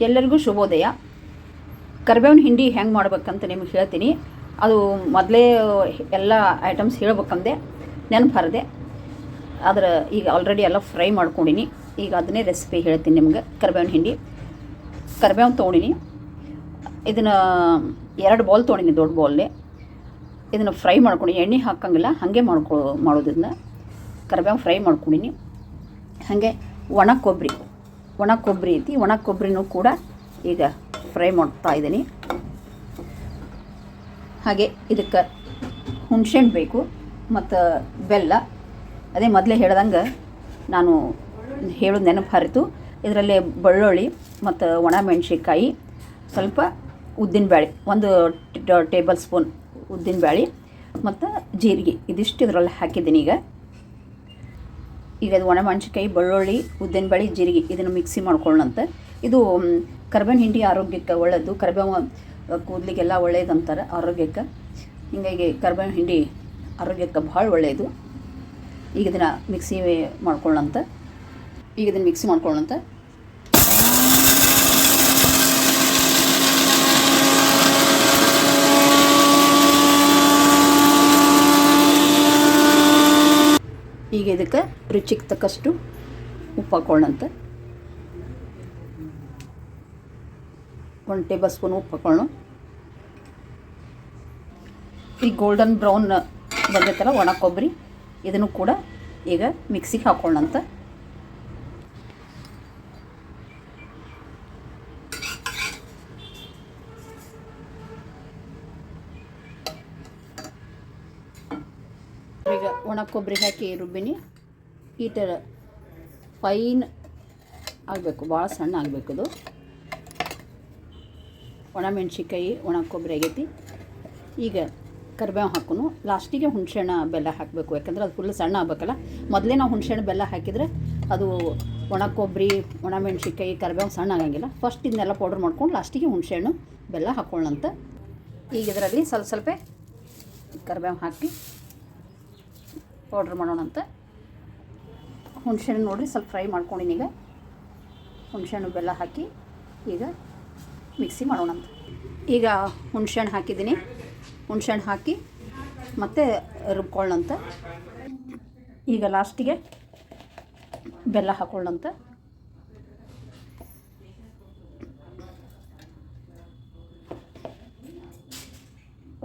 ಎಲ್ಲರಿಗೂ ಶುಭೋದಯ. ಕರಿಬೇವಿನ ಹಿಂಡಿ ಹೆಂಗೆ ಮಾಡ್ಬೇಕಂತ ನಿಮಗೆ ಹೇಳ್ತೀನಿ. ಅದು ಮೊದಲೇ ಎಲ್ಲ ಐಟಮ್ಸ್ ಹೇಳ್ಬೇಕಂದೆ ನೆನಪು ಹರಿದೆ. ಆದರೆ ಈಗ ಆಲ್ರೆಡಿ ಎಲ್ಲ ಫ್ರೈ ಮಾಡ್ಕೊಂಡಿನಿ. ಈಗ ಅದನ್ನೇ ರೆಸಿಪಿ ಹೇಳ್ತೀನಿ ನಿಮ್ಗೆ. ಕರಿಬೇವಿನ ಹಿಂಡಿ, ಕರಿಬೇವು ತೊಗೊಂಡಿನಿ. ಇದನ್ನು 2 ಬೌಲ್ ತೊಗೊಂಡಿನಿ, ದೊಡ್ಡ ಬೌಲ್ಲೆ. ಇದನ್ನು ಫ್ರೈ ಮಾಡ್ಕೊಂಡು ಎಣ್ಣೆ ಹಾಕಂಗಿಲ್ಲ, ಹಾಗೆ ಮಾಡೋದನ್ನ ಕರಿಬೇವು ಫ್ರೈ ಮಾಡ್ಕೊಂಡಿನಿ. ಹಾಗೆ ಒಣ ಕೊಬ್ಬರಿ ಐತಿ. ಒಣ ಕೊಬ್ಬರಿನೂ ಕೂಡ ಈಗ ಫ್ರೈ ಮಾಡ್ತಾ ಇದ್ದೀನಿ. ಹಾಗೆ ಇದಕ್ಕೆ ಹುಣಸೆಹಣ್ಣು ಬೇಕು ಮತ್ತು ಬೆಲ್ಲ. ಅದೇ ಮೊದಲೇ ಹೇಳ್ದಂಗೆ ನಾನು ಹೇಳೋದು ನೆನಪು ಹರಿತು. ಇದರಲ್ಲಿ ಬೆಳ್ಳುಳ್ಳಿ ಮತ್ತು ಒಣ ಮೆಣಸಿನ್ಕಾಯಿ, ಸ್ವಲ್ಪ ಉದ್ದಿನಬೇಳೆ, 1 ಟೇಬಲ್ ಸ್ಪೂನ್ ಉದ್ದಿನಬೇಳೆ ಮತ್ತು ಜೀರಿಗೆ, ಇದಿಷ್ಟು ಇದರಲ್ಲಿ ಹಾಕಿದ್ದೀನಿ. ಈಗ ಅದು ಒಣ ಮೆಣಸಿನ್ಕಾಯಿ, ಬೆಳ್ಳುಳ್ಳಿ, ಉದ್ದಿನಬೇಳೆ, ಜೀರಿಗೆ ಇದನ್ನು ಮಿಕ್ಸಿ ಮಾಡ್ಕೊಳ್ಳೋಣಂತೆ. ಇದು ಕರಿಬೇವಿನ ಹಿಂಡಿ ಆರೋಗ್ಯಕ್ಕೆ ಒಳ್ಳೆಯದು. ಕರಿಬೇವು ಕೂದಲಿಗೆಲ್ಲ ಒಳ್ಳೆಯದಂತಾರೆ ಆರೋಗ್ಯಕ್ಕೆ. ಹೀಗಾಗಿ ಕರಿಬೇವಿನ ಹಿಂಡಿ ಆರೋಗ್ಯಕ್ಕೆ ಭಾಳ ಒಳ್ಳೆಯದು. ಈಗ ಇದನ್ನು ಮಿಕ್ಸಿ ಮಾಡ್ಕೊಳ್ಳೋಣಂತೆ. ಈಗ ಇದಕ್ಕೆ ರುಚಿಗೆ ತಕ್ಕಷ್ಟು ಉಪ್ಪು ಹಾಕೊಳ್ಳೋಣಂತೆ. 1 ಟೇಬಲ್ ಸ್ಪೂನ್ ಉಪ್ಪು ಹಾಕೊಳ್ಳೋಣ. ಈ ಗೋಲ್ಡನ್ ಬ್ರೌನ್ ಬಂದೈತಲ್ಲ ಒಣ ಕೊಬ್ಬರಿ, ಇದನ್ನು ಕೂಡ ಈಗ ಮಿಕ್ಸಿಗೆ ಹಾಕೊಳ್ಳೋಣಂತೆ. ಈಗ ಒಣ ಕೊಬ್ಬರಿ ಹಾಕಿ ರುಬ್ಬಿನಿ. ಈ ಥರ ಫೈನ್ ಆಗಬೇಕು, ಭಾಳ ಸಣ್ಣ ಆಗಬೇಕು. ಅದು ಒಣ ಮೆಣಸಿನ್ಕಾಯಿ, ಒಣ ಕೊಬ್ಬರಿ ಆಗೈತಿ. ಈಗ ಕರಿಬೇವು ಹಾಕೋನು. ಲಾಸ್ಟಿಗೆ ಹುಣಸೆಹಣ್ಣು ಬೆಲ್ಲ ಹಾಕಬೇಕು, ಯಾಕಂದ್ರೆ ಅದು ಫುಲ್ ಸಣ್ಣ ಆಗಬೇಕಲ್ಲ. ಮೊದಲೇ ನಾವು ಹುಣಸೆಹಣ್ಣು ಬೆಲ್ಲ ಹಾಕಿದರೆ ಅದು ಒಣ ಕೊಬ್ಬರಿ, ಒಣ ಮೆಣಸಿನ್ಕಾಯಿ, ಕರಿಬೇವು ಸಣ್ಣ ಆಗಂಗಿಲ್ಲ. ಫಸ್ಟ್ ಇದನ್ನೆಲ್ಲ ಪೌಡ್ರ್ ಮಾಡ್ಕೊಂಡು ಲಾಸ್ಟಿಗೆ ಹುಣಸೆಹಣ್ಣು ಬೆಲ್ಲ ಹಾಕೊಳ್ಳೋಣಂತ. ಈಗ ಇದರಲ್ಲಿ ಸ್ವಲ್ಪ ಕರಿಬೇವು ಹಾಕಿ ಪೌಡ್ರ್ ಮಾಡೋಣಂತ. ಹುಣಸೆಹಣ್ಣು ನೋಡಿರಿ ಸ್ವಲ್ಪ ಫ್ರೈ ಮಾಡ್ಕೊಂಡಿನಿ. ಈಗ ಹುಣಸೆಹಣ್ಣು ಬೆಲ್ಲ ಹಾಕಿ ಈಗ ಮಿಕ್ಸಿ ಮಾಡೋಣಂತ. ಈಗ ಹುಣಸೆಹಣ್ಣು ಹಾಕಿದ್ದೀನಿ. ಹುಣಸೆಹಣ್ಣು ಹಾಕಿ ಮತ್ತೆ ರುಬ್ಕೊಳ್ಳೋಣಂತ. ಈಗ ಲಾಸ್ಟಿಗೆ ಬೆಲ್ಲ ಹಾಕೊಳ್ಳೋಣಂತ.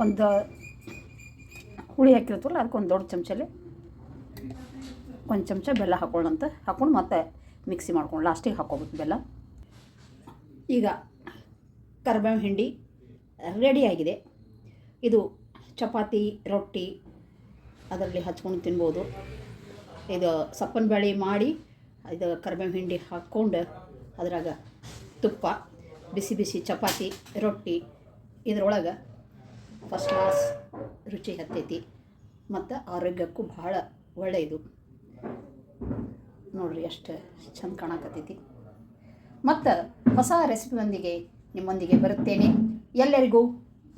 ಒಂದು ಹುಳಿ ಹಾಕಿರ್ತೀವಲ್ಲ ಅದಕ್ಕೆ ಒಂದು ದೊಡ್ಡ ಚಮಚಲ್ಲಿ 1 ಚಮಚ ಬೆಲ್ಲ ಹಾಕೊಳ್ಳೋಣಂತ. ಹಾಕ್ಕೊಂಡು ಮತ್ತೆ ಮಿಕ್ಸಿ ಮಾಡ್ಕೊಂಡು ಲಾಸ್ಟಿಗೆ ಹಾಕ್ಕೋಬೇಕು ಬೆಲ್ಲ. ಈಗ ಕರಿಬೇವಿನ ಹಿಂಡಿ ರೆಡಿಯಾಗಿದೆ. ಇದು ಚಪಾತಿ, ರೊಟ್ಟಿ ಅದರಲ್ಲಿ ಹಚ್ಕೊಂಡು ತಿನ್ಬೋದು. ಇದು ಸಪ್ಪನ ಬೇಳೆ ಮಾಡಿ ಇದು ಕರಿಬೇವಿನ ಹಿಂಡಿ ಹಾಕ್ಕೊಂಡು ಅದ್ರಾಗ ತುಪ್ಪ, ಬಿಸಿ ಬಿಸಿ ಚಪಾತಿ, ರೊಟ್ಟಿ ಇದರೊಳಗೆ ಫಸ್ಟ್ ಕ್ಲಾಸ್ ರುಚಿ ಹತ್ತೈತಿ ಮತ್ತು ಆರೋಗ್ಯಕ್ಕೂ ಭಾಳ ಒಳ್ಳೆಯದು. ನೋಡಿರಿ ಎಷ್ಟು ಚಂದ ಕಾಣಕತ್ತೈತಿ. ಮತ್ತು ಹೊಸ ರೆಸಿಪಿಯೊಂದಿಗೆ ನಿಮ್ಮೊಂದಿಗೆ ಬರುತ್ತೇನೆ. ಎಲ್ಲರಿಗೂ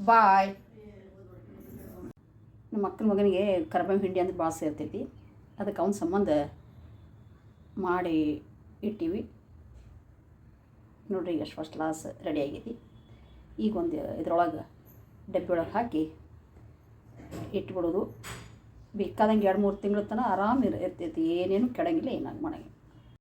ಬಾಯ್. ನಮ್ಮ ಅಕ್ಕನ ಮಗನಿಗೆ ಕರಿಬೇವಿನ ಹಿಂಡಿ ಅಂದ್ರೆ ಭಾಳ ಸೇರ್ತೈತಿ. ಅದಕ್ಕೆ ಅವನ ಸಂಬಂಧ ಮಾಡಿ ಇಟ್ಟೀವಿ. ನೋಡಿರಿ ಎಷ್ಟು ಫಸ್ಟ್ ಕ್ಲಾಸ್ ರೆಡಿ ಆಗೈತಿ. ಈಗ ಒಂದು ಇದ್ರೊಳಗೆ ಡಬ್ಬಿ ಒಳಗೆ ಹಾಕಿ ಇಟ್ಬಿಡೋದು. ಬೇಕಾದಂಗೆ 2-3 ತಿಂಗಳ ತನಕ ಆರಾಮ ಇರ್ತೈತಿ. ಏನೇನು ಕೆಡಂಗಿಲ್ಲ, ಏನಾಗಿ ಮಾಡಂಗಿಲ್ಲ.